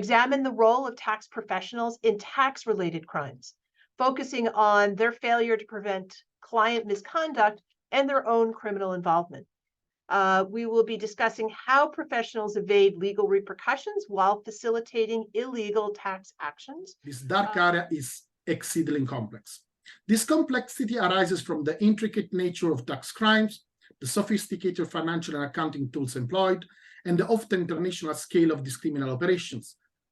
examine the role of tax professionals in tax-related crimes, focusing on their failure to prevent client misconduct and their own criminal involvement. We will be discussing how professionals evade legal repercussions while facilitating illegal tax actions. This dark area is exceedingly complex. This complexity arises from the intricate nature of tax crimes, the sophisticated financial and accounting tools employed, and the often international scale of these criminal operations.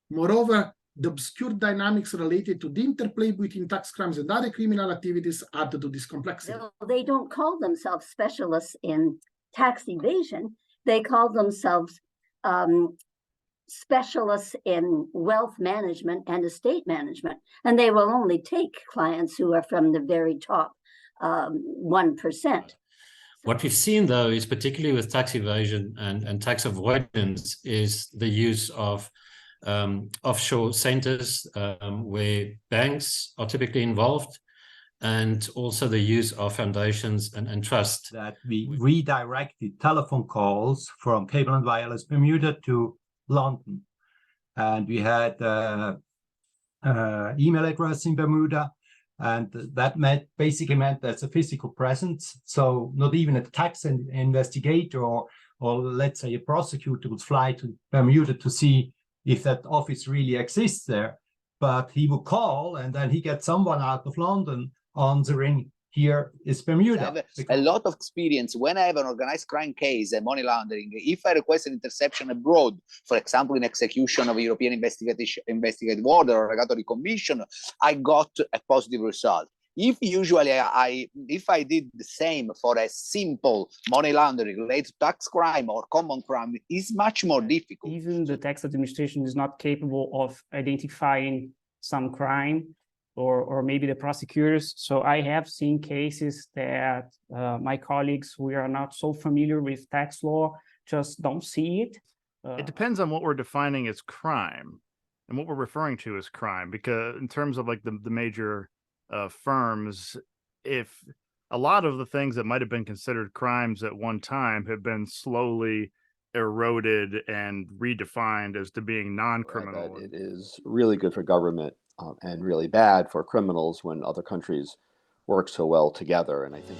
Moreover, the obscure dynamics related to the interplay between tax crimes and other criminal activities add to this complexity. They don't call themselves specialists in tax evasion. They call themselves specialists in wealth management and estate management. And they will only take clients who are from the very top 1%. What we've seen, though, is particularly with tax evasion and tax avoidance, is the use of offshore centers where banks are typically involved, and also the use of foundations and trusts. That we redirected telephone calls from Cable and Wireless Bermuda to London. And we had email address in Bermuda. And that basically meant there's a physical presence. So not even a tax investigator or let's say a prosecutor would fly to Bermuda to see if that office really exists there. But he would call and then he gets someone out of London answering, here is Bermuda. I have a lot of experience when I have an organized crime case and money laundering. If I request an interception abroad, for example, in execution of a European investigative order or regulatory commission, I got a positive result. If usually if I did the same for a simple money laundering related to tax crime or common crime, it's much more difficult. Even the tax administration is not capable of identifying some crime, or maybe the prosecutors. So I have seen cases that my colleagues who are not so familiar with tax law just don't see it. It depends on what we're defining as crime and what we're referring to as crime, because in terms of like the major firms, if a lot of the things that might have been considered crimes at one time have been slowly eroded and redefined as to being non-criminal. It is really good for government and really bad for criminals when other countries work so well together. And I think